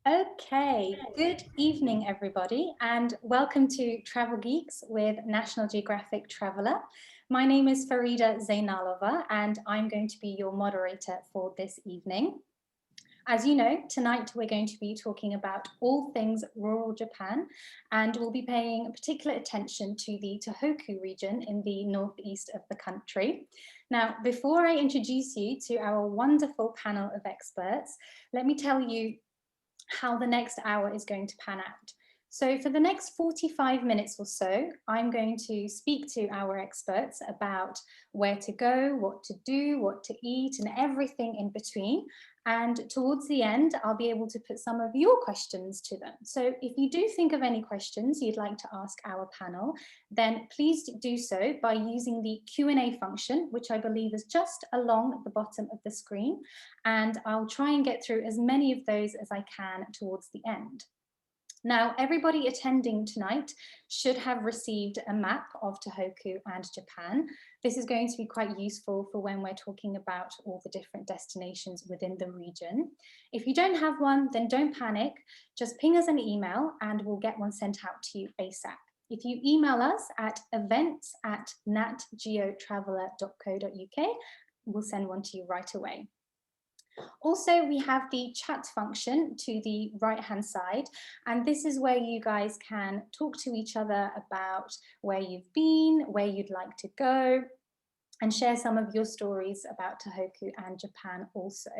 Okay, good evening, everybody, and welcome to Travel Geeks with National Geographic Traveller. My name is Farida Zainalova, and I'm going to be your moderator for this evening. As you know, tonight we're going to be talking about all things rural Japan, and we'll be paying particular attention to the Tohoku region in the northeast of the country. Now, before I introduce you to our wonderful panel of experts, let me tell you how the next hour is going to pan out. So for the next 45 minutes or so, I'm going to speak to our experts about where to go, what to do, what to eat, and everything in between. And towards the end, I'll be able to put some of your questions to them. So if you do think of any questions you'd like to ask our panel, then please do so by using the Q&A function, which I believe is just along the bottom of the screen. And I'll try and get through as many of those as I can towards the end. Now, everybody attending tonight should have received a map of Tohoku and Japan. This is going to be quite useful for when we're talking about all the different destinations within the region. If you don't have one, then don't panic. Just ping us an email and we'll get one sent out to you ASAP. If you email us at events@natgeotraveller.co.uk, we'll send one to you right away. Also, we have the chat function to the right-hand side, and this is where you guys can talk to each other about where you've been, where you'd like to go, and share some of your stories about Tohoku and Japan also.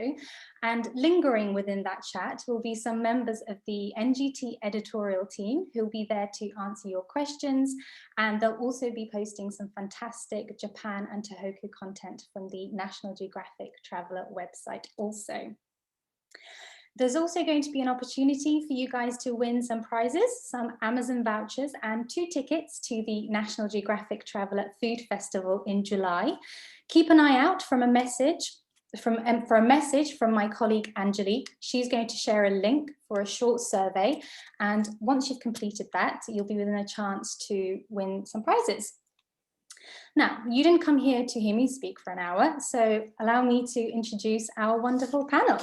And lingering within that chat will be some members of the NGT editorial team who'll be there to answer your questions, and they'll also be posting some fantastic Japan and Tohoku content from the National Geographic Traveller website also. There's also going to be an opportunity for you guys to win some prizes, some Amazon vouchers and 2 tickets to the National Geographic Traveller Food Festival in July. Keep an eye out for a message from my colleague Angelique. She's going to share a link for a short survey, and once you've completed that, you'll be within a chance to win some prizes. Now, you didn't come here to hear me speak for an hour, so allow me to introduce our wonderful panel.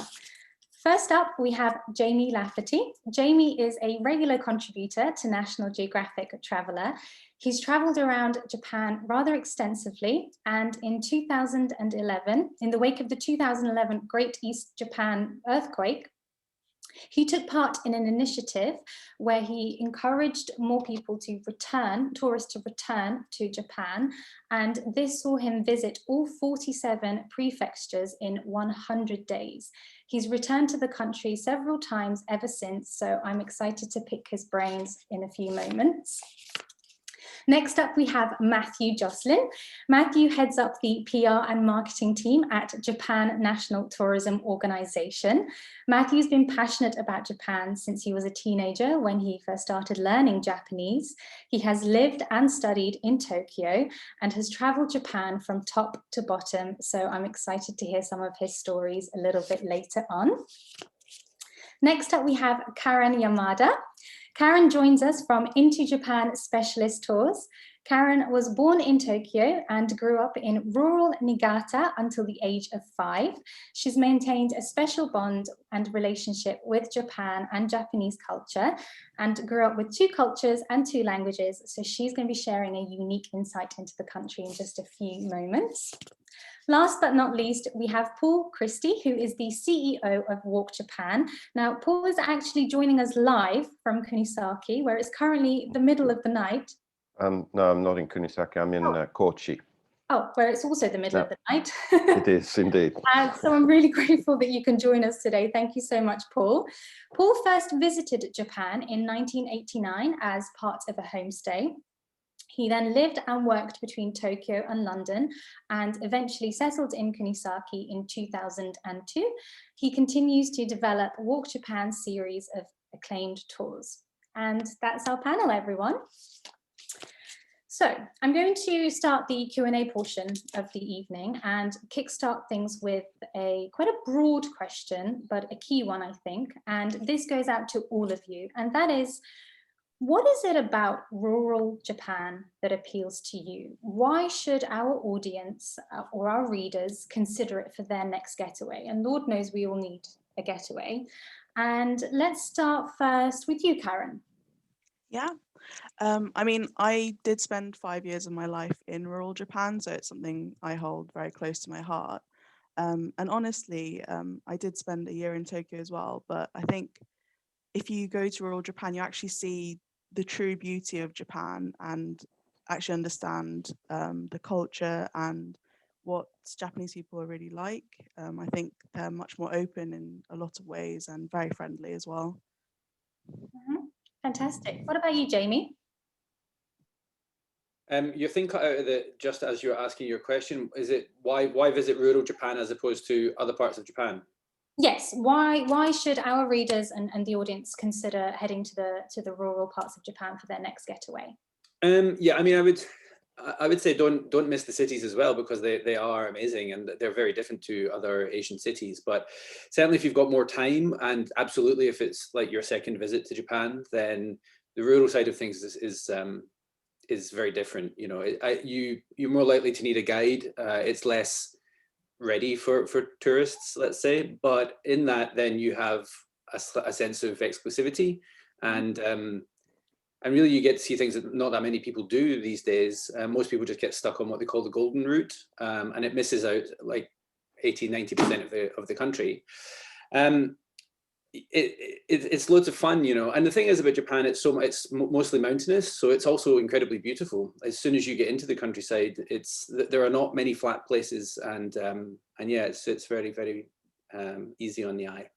First up, we have Jamie Lafferty. Jamie is a regular contributor to National Geographic Traveller. He's travelled around Japan rather extensively, and in 2011, in the wake of the 2011 Great East Japan earthquake, he took part in an initiative where he encouraged more people to return, tourists to return to Japan, and this saw him visit all 47 prefectures in 100 days. He's returned to the country several times ever since, so I'm excited to pick his brains in a few moments. Next up, we have Matthew Jocelyn. Matthew heads up the PR and marketing team at Japan National Tourism Organization. Matthew's been passionate about Japan since he was a teenager when he first started learning Japanese. He has lived and studied in Tokyo and has traveled Japan from top to bottom. So I'm excited to hear some of his stories a little bit later on. Next up, we have Karen Yamada. Karen joins us from Into Japan Specialist Tours. Karen was born in Tokyo and grew up in rural Niigata until the age of 5. She's maintained a special bond and relationship with Japan and Japanese culture, and grew up with 2 cultures and 2 languages. So she's going to be sharing a unique insight into the country in just a few moments. Last but not least, we have Paul Christie, who is the CEO of Walk Japan. Now, Paul is actually joining us live from Kunisaki, where it's currently the middle of the night. No, I'm not in Kunisaki, I'm in Kochi. Oh, where it's also the middle of the night. It is indeed. So I'm really grateful that you can join us today. Thank you so much, Paul. Paul first visited Japan in 1989 as part of a homestay. He then lived and worked between Tokyo and London and eventually settled in Kunisaki in 2002. He continues to develop Walk Japan series of acclaimed tours. And that's our panel, everyone. So I'm going to start the Q&A portion of the evening and kickstart things with quite a broad question, but a key one, I think. And this goes out to all of you, and that is, what is it about rural Japan that appeals to you? Why should our audience or our readers consider it for their next getaway? And Lord knows we all need a getaway. And let's start first with you, Karen. Yeah. I mean, I did spend 5 years of my life in rural Japan, so it's something I hold very close to my heart. And honestly, I did spend a year in Tokyo as well, but I think if you go to rural Japan, you actually see the true beauty of Japan and actually understand the culture and what Japanese people are really like. I think they're much more open in a lot of ways and very friendly as well. Fantastic. What about you, Jamie? Your thing cut out of it just as you were asking your question. Is it why visit rural Japan as opposed to other parts of Japan? Yes. Why should our readers and the audience consider heading to the rural parts of Japan for their next getaway? Yeah, I mean, I would say don't miss the cities as well, because they are amazing and they're very different to other Asian cities. But certainly if you've got more time, and absolutely if it's like your second visit to Japan, then the rural side of things is very different. You know, you're more likely to need a guide. It's less ready for tourists, let's say, but in that then you have a sense of exclusivity, and really you get to see things that not that many people do these days. Most people just get stuck on what they call the golden route, and it misses out like 80-90% of the country. It's loads of fun, you know. And the thing is about Japan, it's mostly mountainous, so it's also incredibly beautiful. As soon as you get into the countryside, there are not many flat places, and yeah, it's very, very easy on the eye.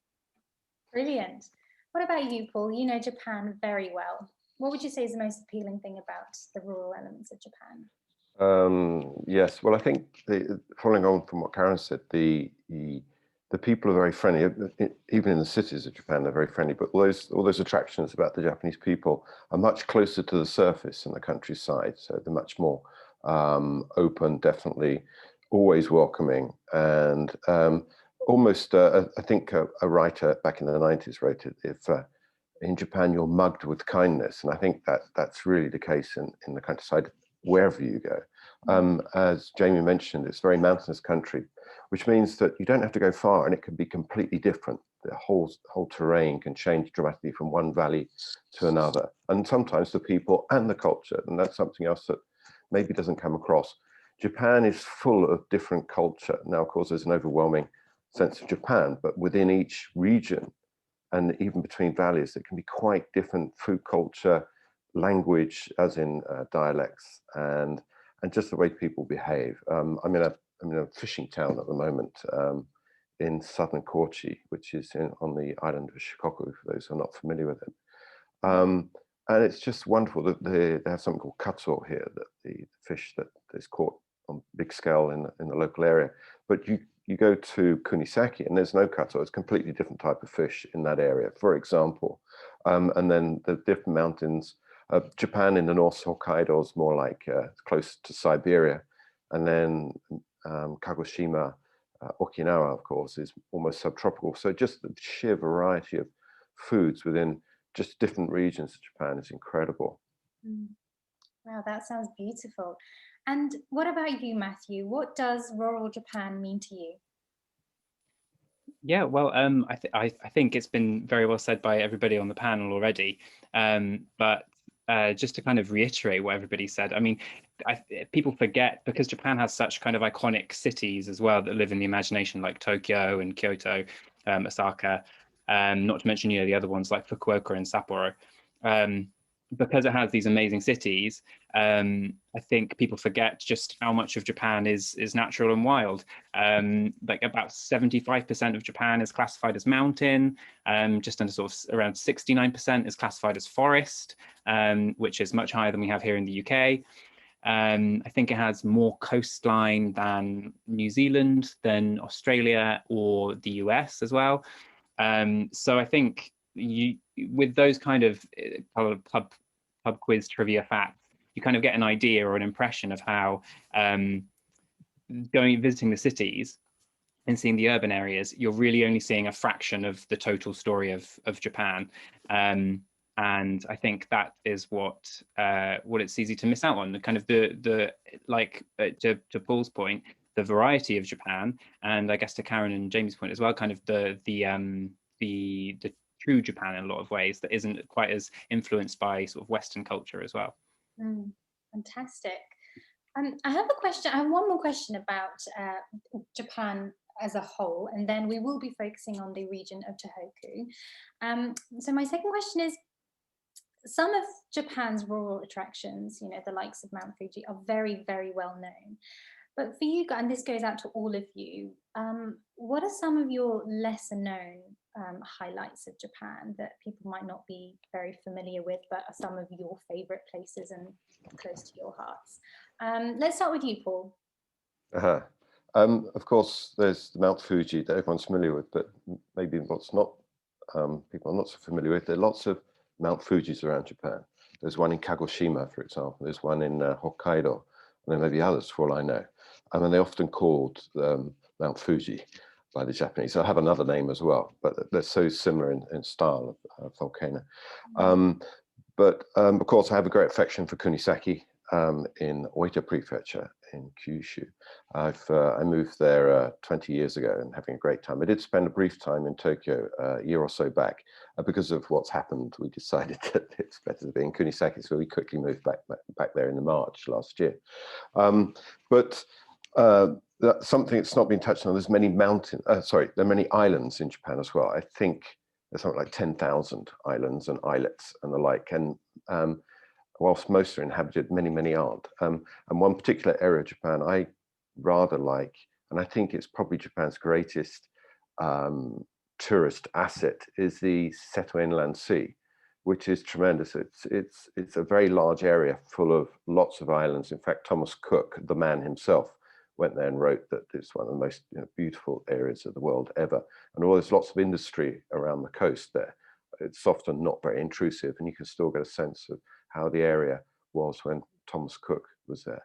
Brilliant. What about you, Paul? You know Japan very well. What would you say is the most appealing thing about the rural elements of Japan? Yes, well, I think following on from what Karen said, the people are very friendly. Even in the cities of Japan, they're very friendly. But all those attractions about the Japanese people are much closer to the surface in the countryside. So they're much more open, definitely, always welcoming, and almost. I think a writer back in the 90s wrote it. If in Japan you're mugged with kindness, and I think that's really the case in the countryside wherever you go. As Jamie mentioned, it's a very mountainous country, which means that you don't have to go far, and it can be completely different. The whole terrain can change dramatically from one valley to another, and sometimes the people and the culture, and that's something else that maybe doesn't come across. Japan is full of different culture. Now, of course, there's an overwhelming sense of Japan, but within each region, and even between valleys, it can be quite different food culture, language, as in dialects, and just the way people behave. I'm in a fishing town at the moment in southern Kochi, which is on the island of Shikoku, for those who are not familiar with it. And it's just wonderful that they have something called katsuo here, that the fish that is caught on big scale in the local area. But you go to Kunisaki and there's no katsuo. It's a completely different type of fish in that area, for example. And then the different mountains. Japan in the north, Hokkaido is more like close to Siberia. And then Kagoshima, Okinawa, of course, is almost subtropical. So just the sheer variety of foods within just different regions of Japan is incredible. Wow, that sounds beautiful. And what about you, Matthew? What does rural Japan mean to you? Yeah, well, I think it's been very well said by everybody on the panel already. But just to kind of reiterate what everybody said, I mean, people forget, because Japan has such kind of iconic cities as well that live in the imagination, like Tokyo and Kyoto, Osaka, not to mention, you know, the other ones like Fukuoka and Sapporo. Because it has these amazing cities, I think people forget just how much of Japan is natural and wild. Like about 75% of Japan is classified as mountain, just under sort of around 69% is classified as forest, which is much higher than we have here in the UK. I think it has more coastline than New Zealand, than Australia or the US as well. So I think with those kind of pub quiz trivia facts, you kind of get an idea or an impression of how visiting the cities and seeing the urban areas, you're really only seeing a fraction of the total story of Japan. And I think that is what it's easy to miss out on. The kind of to Paul's point, the variety of Japan, and I guess to Karen and Jamie's point as well, kind of the true Japan in a lot of ways that isn't quite as influenced by sort of Western culture as well. Fantastic. I have a question. I have one more question about Japan as a whole, and then we will be focusing on the region of Tohoku. So my second question is, some of Japan's rural attractions, you know, the likes of Mount Fuji, are very, very well known. But for you guys, and this goes out to all of you, what are some of your lesser known highlights of Japan that people might not be very familiar with, but are some of your favorite places and close to your hearts? Let's start with you, Paul. Of course, there's the Mount Fuji that everyone's familiar with, but maybe what's not, people are not so familiar with. There are lots of Mount Fujis around Japan. There's one in Kagoshima, for example. There's one in Hokkaido, and there may be others for all I know. And they're often called Mount Fuji by the Japanese. They'll have another name as well, but they're so similar in style of volcano. But of course, I have a great affection for Kunisaki in Iwate Prefecture in Kyushu. I moved there 20 years ago and having a great time. I did spend a brief time in Tokyo a year or so back. Because of what's happened, we decided that it's better to be in Kunisaki, so we quickly moved back there in March last year. But that's something that's not been touched on. There's many there are many islands in Japan as well. I think there's something like 10,000 islands and islets and the like. And whilst most are inhabited, many aren't. And one particular area of Japan I rather like, and I think it's probably Japan's greatest tourist asset, is the Seto Inland Sea, which is tremendous. It's a very large area full of lots of islands. In fact, Thomas Cook, the man himself, went there and wrote that it's one of the most beautiful areas of the world ever. And there's lots of industry around the coast there. It's often not very intrusive, and you can still get a sense of how the area was when Thomas Cook was there.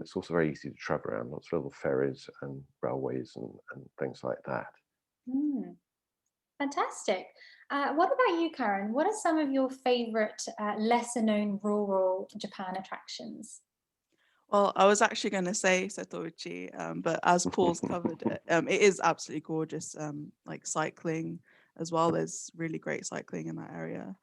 It's also very easy to travel around, lots of little ferries and railways and things like that. Fantastic. What about you, Karen? What are some of your favorite lesser known rural Japan attractions? Well, I was actually going to say Setouchi, but as Paul's covered it, it is absolutely gorgeous, like cycling as well. There's really great cycling in that area.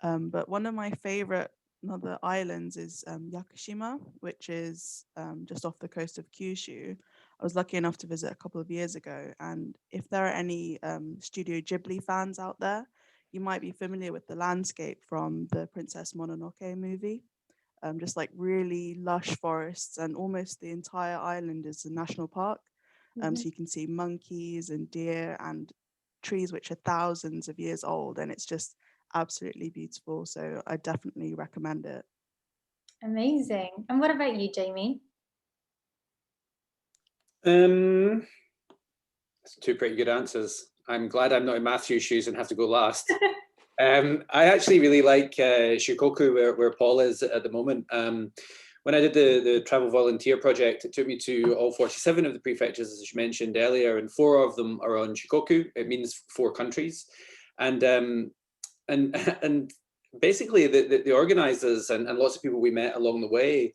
But one of my favorite other islands is Yakushima, which is just off the coast of Kyushu. I was lucky enough to visit a couple of years ago. And if there are any Studio Ghibli fans out there, you might be familiar with the landscape from the Princess Mononoke movie. Just like really lush forests, and almost the entire island is a national park. So you can see monkeys and deer and trees which are thousands of years old, and it's just absolutely beautiful. So I definitely recommend it. Amazing. And what about you, Jamie? That's two pretty good answers. I'm glad I'm not in Matthew's shoes and have to go last. I actually really like Shikoku, where Paul is at the moment. When I did the travel volunteer project, it took me to all 47 of the prefectures, as you mentioned earlier, and 4 of them are on Shikoku. It means 4 countries. And basically the organizers and lots of people we met along the way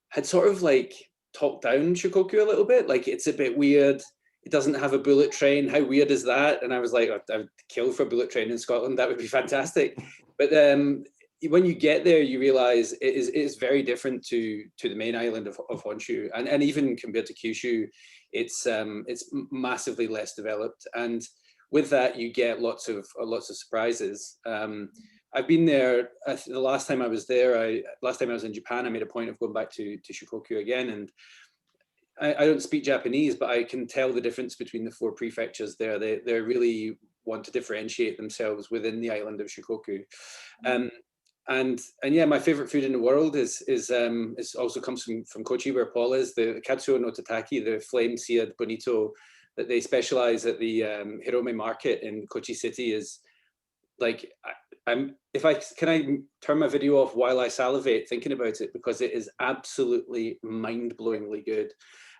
had sort of like talked down Shikoku a little bit. Like, it's a bit weird. It doesn't have a bullet train. How weird is that? And I was like, I would kill for a bullet train in Scotland. That would be fantastic. But when you get there, you realize it is very different to the main island of Honshu. And even compared to Kyushu, it's massively less developed. And with that, you get lots of surprises. I've been there. The last time I was there, last time I was in Japan, I made a point of going back to Shikoku again. And I don't speak Japanese, but I can tell the difference between the 4 prefectures there. They really want to differentiate themselves within the island of Shikoku. And yeah, my favorite food in the world is also comes from Kochi, where Paul is. The katsuo no tataki, the flame-seared bonito that they specialize at the Hirome market in Kochi City, is like, can I turn my video off while I salivate thinking about it, because it is absolutely mind-blowingly good.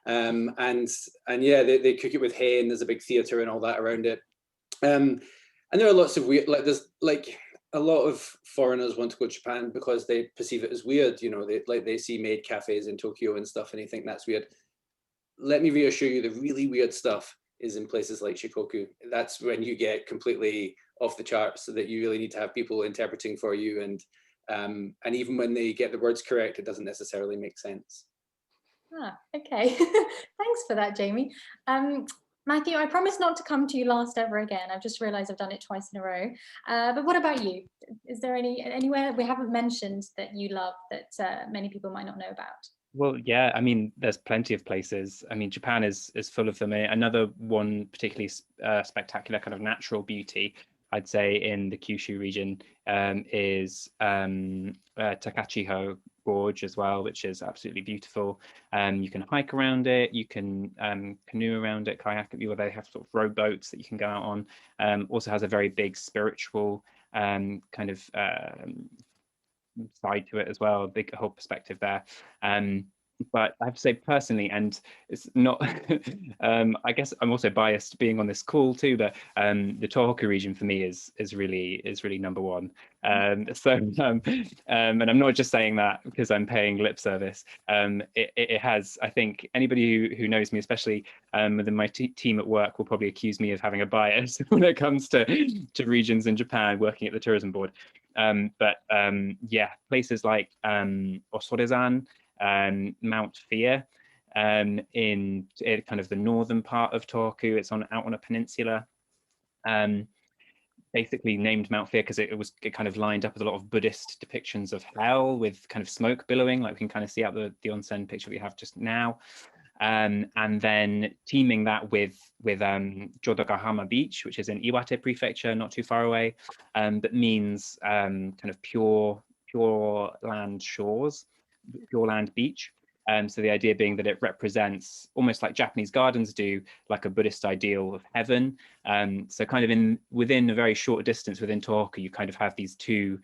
And yeah, they cook it with hay, and there's a big theater and all that around it. And there are lots of weird, like there's like a lot of foreigners want to go to Japan because they perceive it as weird. You know, they see maid cafes in Tokyo and stuff, and they think that's weird. Let me reassure you, the really weird stuff is in places like Shikoku. That's when you get completely off the charts, so that you really need to have people interpreting for you, and even when they get the words correct, it doesn't necessarily make sense. Ah, okay. Thanks for that, Jamie. Matthew, I promise not to come to you last ever again. I've just realized I've done it twice in a row. But what about you? Is there anywhere we haven't mentioned that you love that many people might not know about? Well, yeah, I mean, there's plenty of places. I mean, Japan is full of them. Another one particularly spectacular kind of natural beauty, I'd say, in the Kyushu region is Takachiho Gorge as well, which is absolutely beautiful. You can hike around it, you can canoe around it, kayak, where they have sort of rowboats that you can go out on. Also has a very big spiritual kind of side to it as well, a big whole perspective there. But I have to say personally, and it's not, I guess I'm also biased being on this call too, but the Tohoku region for me is really number one. And I'm not just saying that because I'm paying lip service. It has, I think anybody who knows me, especially within my team at work, will probably accuse me of having a bias when it comes to regions in Japan, working at the tourism board. Yeah, places like Osorezan, Mount Fear, in kind of the northern part of Tohoku. It's out on a peninsula. Basically named Mount Fear because it kind of lined up with a lot of Buddhist depictions of hell with kind of smoke billowing, like we can kind of see out the onsen picture we have just now. And then teaming that with Jodogahama Beach, which is in Iwate Prefecture, not too far away, that means kind of pure land shores, pure land beach. So the idea being that it represents, almost like Japanese gardens do, like a Buddhist ideal of heaven. So kind of within a very short distance within Tohoku, you kind of have these two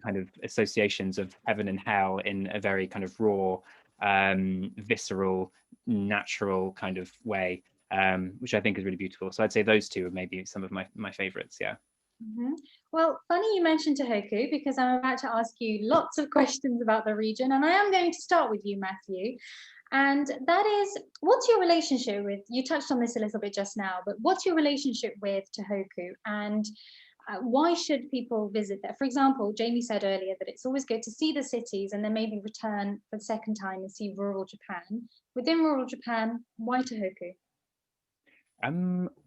kind of associations of heaven and hell in a very kind of raw, visceral, natural kind of way, which I think is really beautiful. So I'd say those two are maybe some of my favorites. Yeah. Mm-hmm. Well, funny you mentioned Tohoku, because I'm about to ask you lots of questions about the region, and I am going to start with you, Matthew. And that is, what's your relationship with, you touched on this a little bit just now, but what's your relationship with Tohoku, and why should people visit there? For example, Jamie said earlier that it's always good to see the cities and then maybe return for the second time and see rural Japan. Within rural Japan, why Tohoku?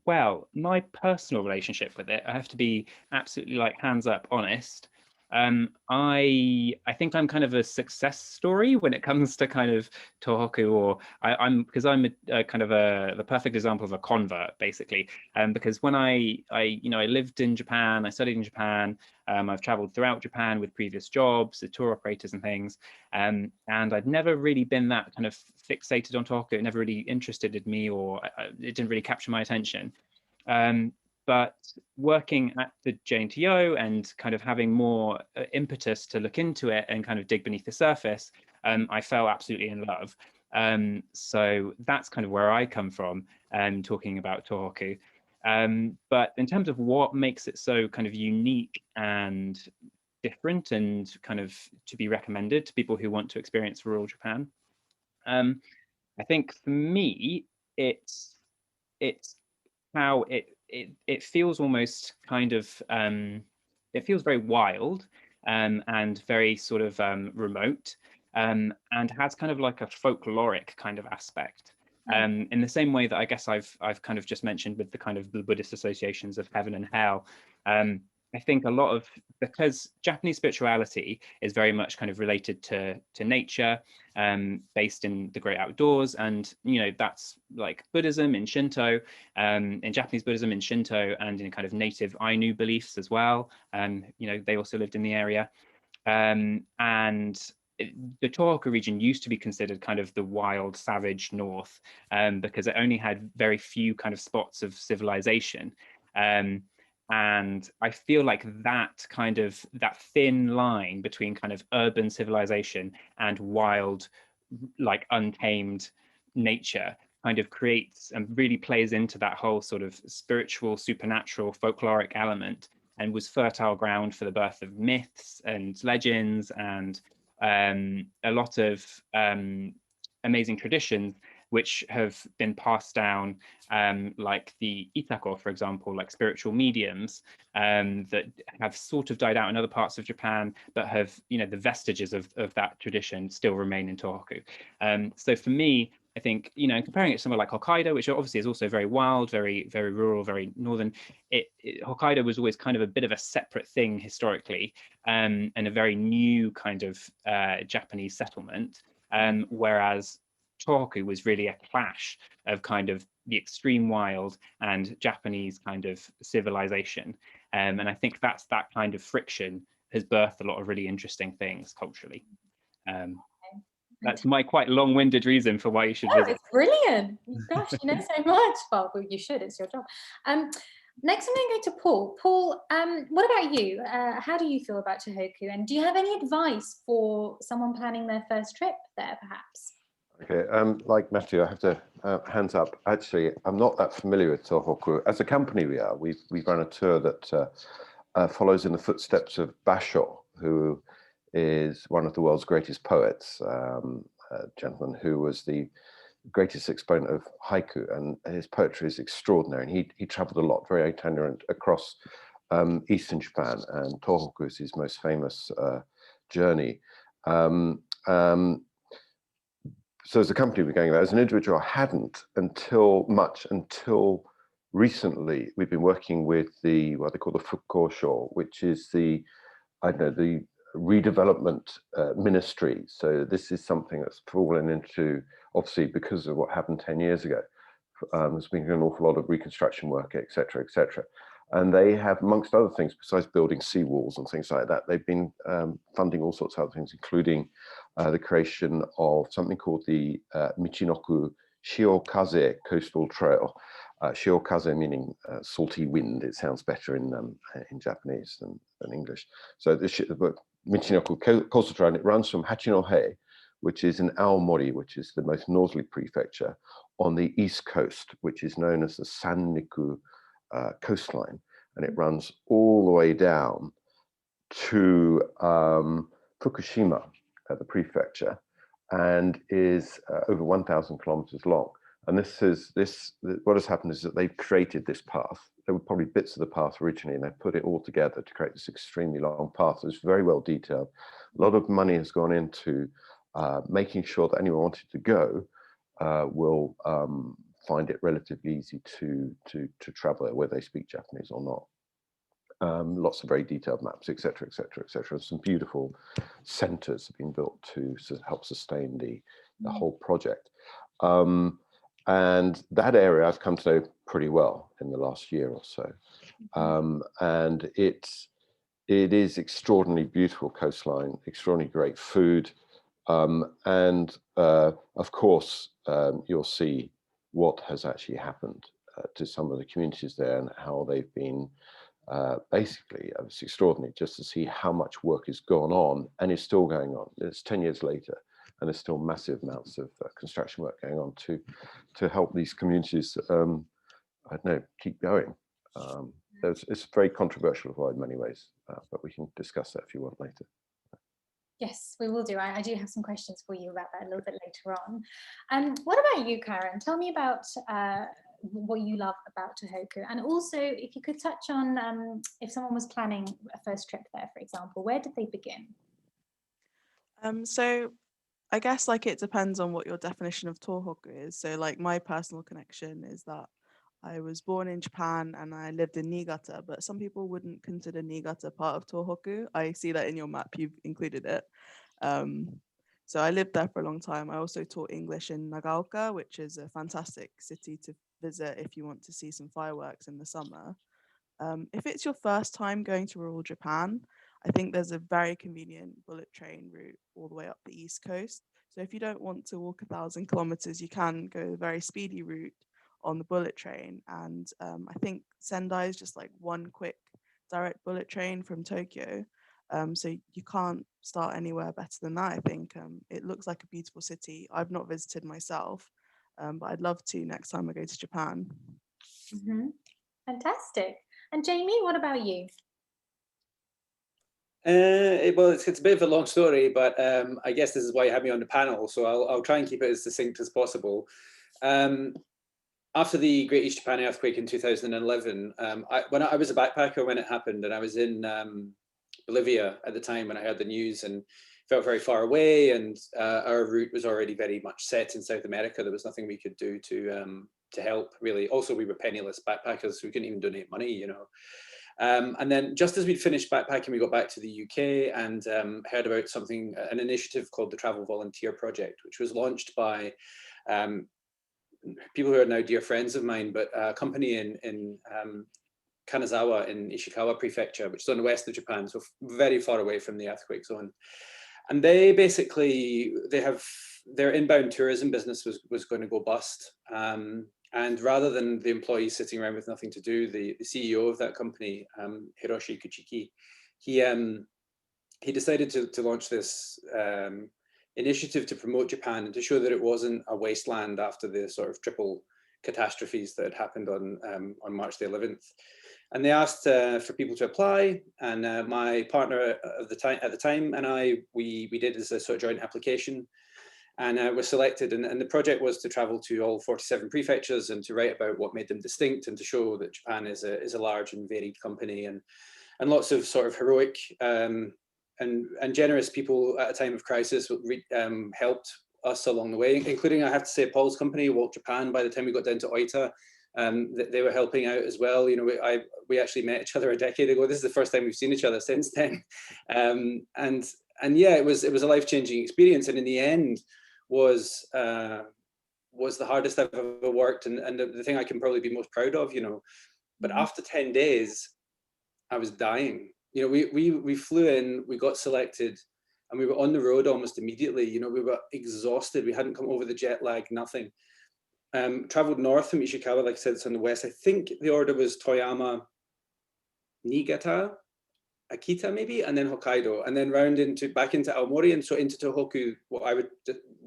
Well, my personal relationship with it, I have to be absolutely like hands up honest. I think I'm kind of a success story when it comes to kind of Tohoku, or I'm a kind of the perfect example of a convert, basically. Because when I lived in Japan, I studied in Japan. I've traveled throughout Japan with previous jobs, the tour operators and things. And I'd never really been that kind of fixated on Tohoku. It never really interested me, or it didn't really capture my attention. But working at the JNTO and kind of having more impetus to look into it and kind of dig beneath the surface, I fell absolutely in love. So that's kind of where I come from, talking about Tohoku. But in terms of what makes it so kind of unique and different and kind of to be recommended to people who want to experience rural Japan, I think for me, it's how it feels almost kind of, it feels very wild and very sort of remote, and has kind of like a folkloric kind of aspect. In the same way that I guess I've kind of just mentioned with the kind of the Buddhist associations of heaven and hell. I think a lot of, because Japanese spirituality is very much kind of related to nature, based in the great outdoors, and that's like Buddhism in Shinto, in Japanese Buddhism in Shinto, and in kind of native Ainu beliefs as well. They also lived in the area, and the Tohoku region used to be considered kind of the wild, savage north, because it only had very few kind of spots of civilization. And I feel like that thin line between kind of urban civilization and wild, like untamed nature kind of creates and really plays into that whole sort of spiritual, supernatural, folkloric element, and was fertile ground for the birth of myths and legends and a lot of amazing traditions, which have been passed down, like the itako, for example, like spiritual mediums, that have sort of died out in other parts of Japan, but have, you know, the vestiges of that tradition still remain in Tohoku. So for me, I think, you know, comparing it to somewhere like Hokkaido, which obviously is also very wild, very, very rural, very northern, Hokkaido was always kind of a bit of a separate thing historically, and a very new kind of Japanese settlement, whereas Tohoku was really a clash of kind of the extreme wild and Japanese kind of civilization. And I think that kind of friction has birthed a lot of really interesting things culturally. That's my quite long-winded reason for why you should visit. It's brilliant. Gosh, you know so much. Well, you should, it's your job. Next, I'm going to go to Paul. Paul, what about you? How do you feel about Tohoku? And do you have any advice for someone planning their first trip there, perhaps? Okay, like Matthew, I have to hands up. Actually, I'm not that familiar with Tohoku. As a company, we are. We've run a tour that follows in the footsteps of Basho, who is one of the world's greatest poets, a gentleman who was the greatest exponent of haiku, and his poetry is extraordinary. And he traveled a lot, very itinerant, across eastern Japan, and Tohoku is his most famous journey. So as a company, we're going there. As an individual, I hadn't until recently. We've been working with what they call the Fukkosho, which is the redevelopment ministry. So this is something that's fallen into, obviously, because of what happened 10 years ago. There's been an awful lot of reconstruction work, et cetera, et cetera. And they have, amongst other things, besides building seawalls and things like that, they've been funding all sorts of other things, including the creation of something called the Michinoku Shiokaze Coastal Trail. Shiokaze meaning salty wind. It sounds better in Japanese than English. So the Michinoku Coastal Trail, and it runs from Hachinohe, which is in Aomori, which is the most northerly prefecture, on the east coast, which is known as the Sanriku coastline, and it runs all the way down to Fukushima, the prefecture, and is over 1,000 kilometers long. And what has happened is that they've created this path. There were probably bits of the path originally, and they put it all together to create this extremely long path. It's very well detailed. A lot of money has gone into making sure that anyone wanting to go will find it relatively easy to travel there, whether they speak Japanese or not. Lots of very detailed maps, etc., etc., etc. Some beautiful centres have been built to help sustain the whole project. And that area I've come to know pretty well in the last year or so. And it is extraordinarily beautiful coastline, extraordinarily great food. And of course, you'll see what has actually happened to some of the communities there and how they've been basically, it's extraordinary just to see how much work has gone on and is still going on. It's 10 years later, and there's still massive amounts of construction work going on to help these communities, I don't know, keep going. It's very controversial in many ways, but we can discuss that if you want later. Yes, we will do. I do have some questions for you about that a little bit later on. What about you, Karen? Tell me about what you love about Tohoku, and also if you could touch on if someone was planning a first trip there, for example, where did they begin? So I guess like it depends on what your definition of Tohoku is. So like my personal connection is that I was born in Japan and I lived in Niigata, but some people wouldn't consider Niigata part of Tohoku. I see that in your map, you've included it. So I lived there for a long time. I also taught English in Nagaoka, which is a fantastic city to visit if you want to see some fireworks in the summer. If it's your first time going to rural Japan, I think there's a very convenient bullet train route all the way up the East Coast. So if you don't want to walk 1,000 kilometers, you can go a very speedy route on the bullet train. And I think Sendai is just like one quick direct bullet train from Tokyo. So you can't start anywhere better than that, I think. It looks like a beautiful city. I've not visited myself, but I'd love to next time I go to Japan. Fantastic. And Jamie, what about you? Well, it's a bit of a long story, but I guess this is why you have me on the panel. So I'll try and keep it as succinct as possible. After the Great East Japan earthquake in 2011, when I was a backpacker when it happened, and I was in Bolivia at the time when I heard the news, and felt very far away, and our route was already very much set in South America. There was nothing we could do to help, really. Also, we were penniless backpackers, so we couldn't even donate money, you know. And then just as we'd finished backpacking, we got back to the UK and heard about an initiative called the Travel Volunteer Project, which was launched by people who are now dear friends of mine, but a company in Kanazawa in Ishikawa Prefecture, which is on the west of Japan, so very far away from the earthquake zone. And they basically, their inbound tourism business was going to go bust. And rather than the employees sitting around with nothing to do, the CEO of that company, Hiroshi Kuchiki, he decided to launch this initiative to promote Japan and to show that it wasn't a wasteland after the sort of triple catastrophes that had happened on March the 11th. And they asked for people to apply, and my partner at the time and I, we did as a sort of joint application, and was selected. And the project was to travel to all 47 prefectures and to write about what made them distinct, and to show that Japan is a large and varied company, and lots of sort of heroic and generous people at a time of crisis helped us along the way, including, I have to say, Paul's company, Walt Japan. By the time we got down to Oita, they were helping out as well. You know, we actually met each other a decade ago. This is the first time we've seen each other since then. And yeah, it was a life-changing experience. And in the end, was the hardest I've ever worked, and the thing I can probably be most proud of, you know. But after 10 days, I was dying. You know, we flew in, we got selected, and we were on the road almost immediately. You know, we were exhausted. We hadn't come over the jet lag, nothing. Traveled north from Ishikawa, like I said, it's on the west. I think the order was Toyama, Niigata, Akita maybe, and then Hokkaido, and then round back into Aomori, and so into Tohoku, what I would,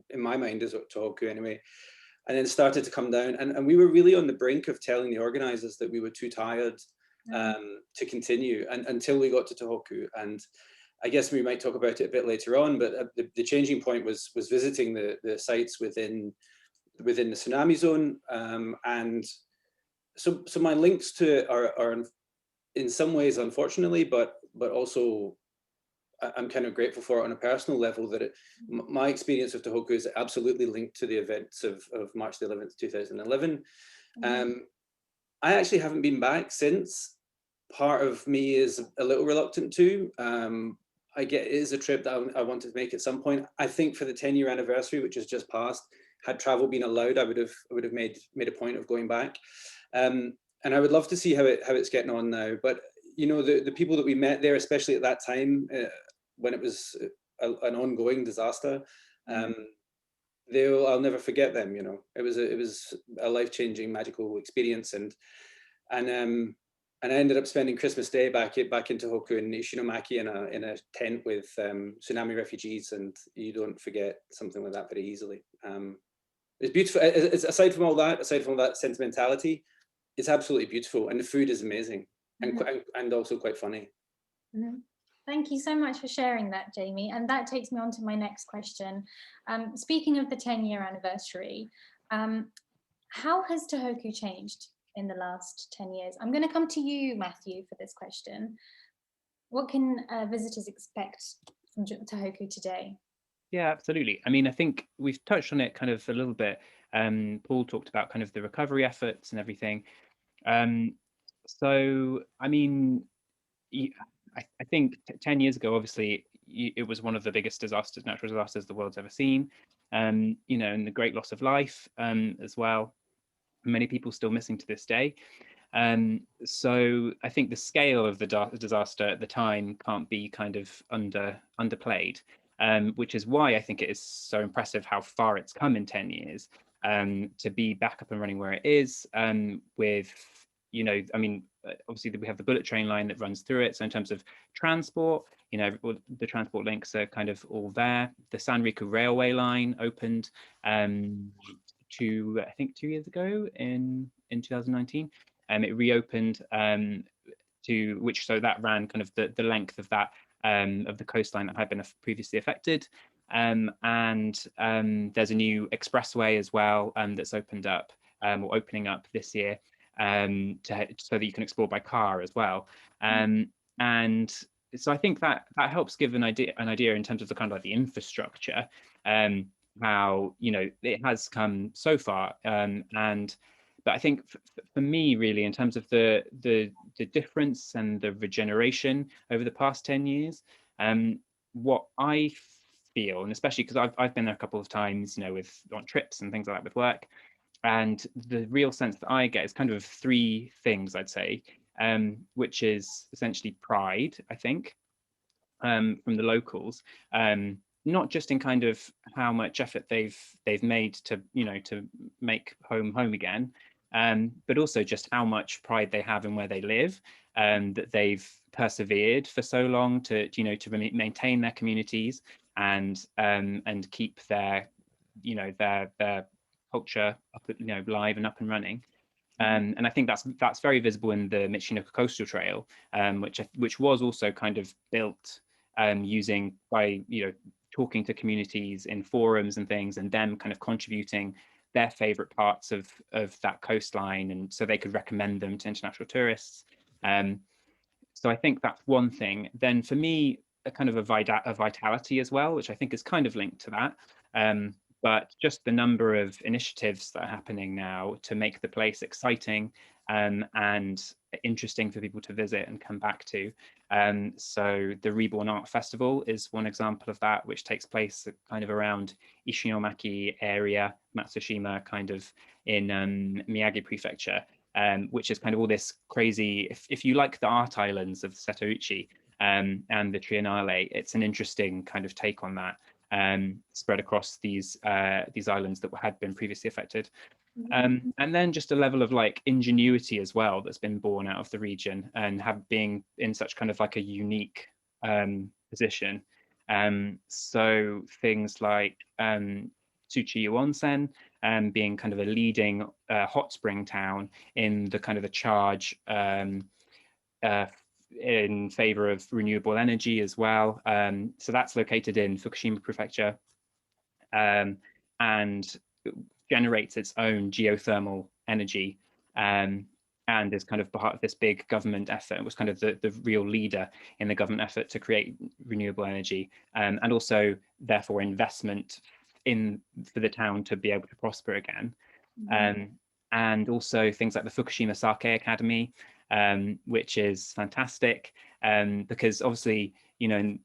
in my mind, is Tohoku anyway, and then started to come down. And we were really on the brink of telling the organizers that we were too tired to continue, and until we got to Tohoku. And I guess we might talk about it a bit later on, but the changing point was visiting the sites within the tsunami zone, and so my links to it are in some ways, unfortunately, but also I'm kind of grateful for it on a personal level, that my experience of Tohoku is absolutely linked to the events of March the 11th, 2011. I actually haven't been back since. Part of me is a little reluctant to. I get it is a trip that I want to make at some point. I think for the 10-year anniversary, which has just passed, had travel been allowed, I would have made a point of going back. And I would love to see how it's getting on now. But you know, the people that we met there, especially at that time when it was an ongoing disaster, I'll never forget them. You know, it was a life-changing, magical experience, and I ended up spending Christmas Day back in Tohoku in Ishinomaki in a tent with tsunami refugees, and you don't forget something like that very easily. It's beautiful. Aside from all that sentimentality, it's absolutely beautiful, and the food is amazing, and also quite funny. Thank you so much for sharing that, Jamie. And that takes me on to my next question. Speaking of the 10-year anniversary, how has Tohoku changed in the last 10 years? I'm going to come to you, Matthew, for this question. What can visitors expect from Tohoku today? Yeah, absolutely. I mean, I think we've touched on it kind of a little bit. Paul talked about kind of the recovery efforts and everything. So, I mean, I think 10 years ago, obviously, it was one of the biggest natural disasters the world's ever seen. You know, and the great loss of life as well. Many people still missing to this day. So I think the scale of the disaster at the time can't be kind of underplayed, which is why I think it is so impressive how far it's come in 10 years to be back up and running where it is, with, you know, I mean, obviously we have the bullet train line that runs through it. So in terms of transport, you know, the transport links are kind of all there. The Sanriku railway line opened I think 2 years ago in 2019. It reopened so that ran kind of the length of that of the coastline that had been previously affected. and there's a new expressway as well that's opened up or opening up this year so that you can explore by car as well. And so I think that helps give an idea in terms of the kind of like the infrastructure, how, you know, it has come so far. But I think for me, really, in terms of the difference and the regeneration over the past 10 years, what I feel, and especially because I've been there a couple of times, you know, on trips and things like that with work, and the real sense that I get is kind of three things, I'd say, which is essentially pride, I think, from the locals, not just in kind of how much effort they've made to, you know, to make home again, but also just how much pride they have in where they live, that they've persevered for so long to, you know, to maintain their communities and keep their, you know, their culture up, you know, live and up and running. And I think that's very visible in the Michinoku Coastal Trail, which was also kind of built using by, you know, talking to communities in forums and things, and them kind of contributing their favorite parts of that coastline, and so they could recommend them to international tourists. So I think that's one thing. Then for me, a kind of a vitality as well, which I think is kind of linked to that. But just the number of initiatives that are happening now to make the place exciting and interesting for people to visit and come back to. So the Reborn Art Festival is one example of that, which takes place kind of around Ishinomaki area, Matsushima, kind of in Miyagi Prefecture, which is kind of all this crazy, if you like the art islands of Setouchi and the Triennale, it's an interesting kind of take on that. Spread across these islands that had been previously affected, and then just a level of like ingenuity as well that's been born out of the region and being in such kind of like a unique position. So things like Tsuchiya Onsen, being kind of a leading hot spring town in the kind of the charge in favor of renewable energy as well. So that's located in Fukushima Prefecture, and generates its own geothermal energy, and is kind of part of this big government effort. It was kind of the real leader in the government effort to create renewable energy, and also therefore investment for the town to be able to prosper again. And also things like the Fukushima Sake Academy, which is fantastic, because obviously, you know,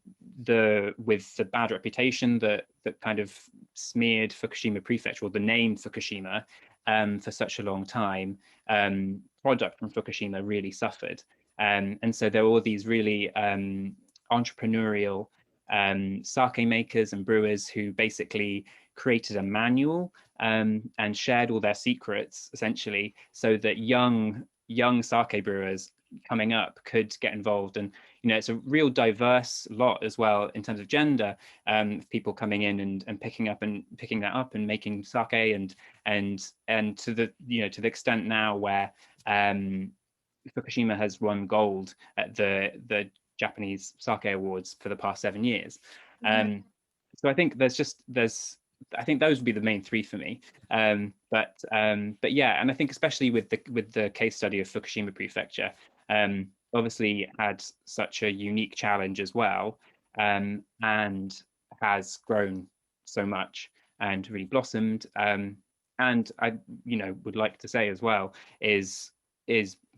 with the bad reputation that kind of smeared Fukushima Prefecture, or the name Fukushima, for such a long time, product from Fukushima really suffered. And so there were all these really entrepreneurial sake makers and brewers who basically created a manual and shared all their secrets, essentially, so that young sake brewers coming up could get involved. And, you know, it's a real diverse lot as well in terms of gender, people coming in and picking that up and making sake, and to the, you know, to the extent now where Fukushima has won gold at the Japanese Sake Awards for the past 7 years. So I think I think those would be the main three for me. But yeah, and I think especially with the case study of Fukushima Prefecture, obviously had such a unique challenge as well, and has grown so much and really blossomed. And I, you know, would like to say as well is